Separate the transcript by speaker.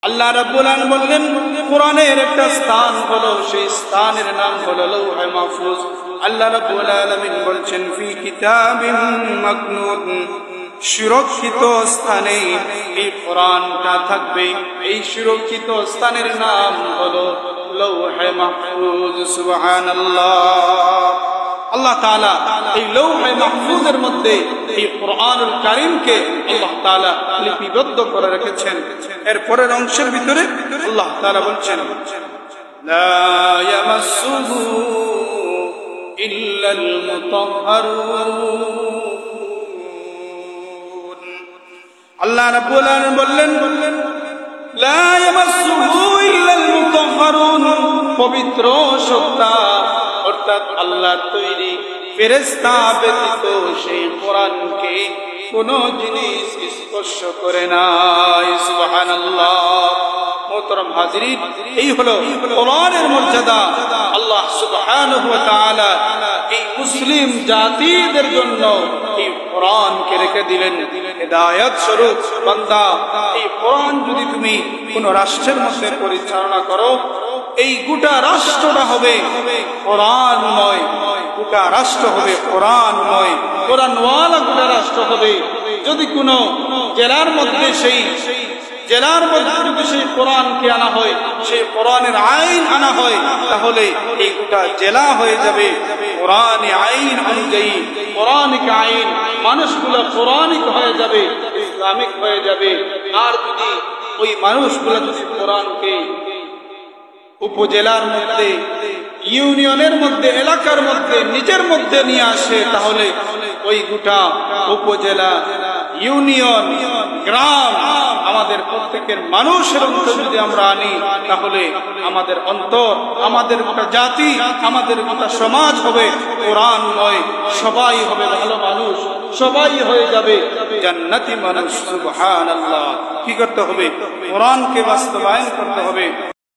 Speaker 1: আল্লাহ রাব্বুল আলামিন বললেন কোরআনের একটা স্থান হলো, সেই স্থানের নাম হলো লৌহে মাহফুজ। আল্লাহ রাব্বুল আলামিন বলছেন ফি কিতাবিন মাকনুন, সুরক্ষিত স্থানে এই কোরআনটা থাকবে। এই সুরক্ষিত স্থানের নাম হলো লৌহে মাহফুজ। সুবহানাল্লাহ। আল্লাহ তাআলা এই লৌহে মাহফুজের মধ্যে এই কোরআনুল কারীমকে আল্লাহ তাআলা লিপিবদ্ধ করে রেখেছেন। এর পরের অংশের ভিতরে আল্লাহ তাআলা বলছেন লা ইয়ামাসসুহু ইল্লাল মুতাহহারুন। আল্লাহ রাব্বুল আলামিন বললেন লা ইয়ামাসসুহু ইল্লাল মুতাহহারুন, পবিত্র সত্তা অর্থাৎ আল্লাহর তৈরি ফেরেশতা ব্যতীত সেই কোরআনকে কোন জিনিস স্পর্শ করে নাই। সুবহানাল্লাহ। মুহতারাম হাজিরিন, এই হলো কোরআনের মর্যাদা। আল্লাহ সুবহানাহু ওয়া তাআলা এই মুসলিম জাতিদের জন্য এই কোরআনকে রেখে দিলেন হিদায়াত স্বরূপ। বান্দা, এই কোরআন যদি তুমি কোন রাষ্ট্রের মধ্যে পরিচালনা করো, এই গোটা রাষ্ট্রটা হবে কোরআনময়, গোটা রাষ্ট্র হবে কোরআনময়, কোরআনওয়ালা গোটা রাষ্ট্র হবে। যদি কোনো জেলার মধ্যে সেই জেলার মধ্যে যদি সেই কোরআনকে আনা হয়, সেই কোরআনের আইন আনা হয়, তাহলে এই গোটা জেলা হয়ে যাবে কোরআনে আইন অনুযায়ী, কোরআনিক আইন, মানুষগুলো কোরআনিক হয়ে যাবে, ইসলামিক হয়ে যাবে। আর যদি ওই মানুষগুলো যদি কোরআনকে উপজেলার মধ্যে, ইউনিয়নের মধ্যে, এলাকার মধ্যে, নিজের মধ্যে নিয়ে আসে, তাহলে ওই গোটা উপজেলা, ইউনিয়ন, গ্রাম, আমাদের প্রত্যেকের মানুষের অন্তর যদি আমরা আনি, তাহলে আমাদের অন্তর, আমাদের গোটা জাতি, আমাদের গোটা সমাজ হবে কোরআনময়। সবাই হবে ভালো মানুষ, সবাই হয়ে যাবে জান্নাতি মানুষ। সুবহানাল্লাহ। কি করতে হবে? কোরআনকে বাস্তবায়ন করতে হবে।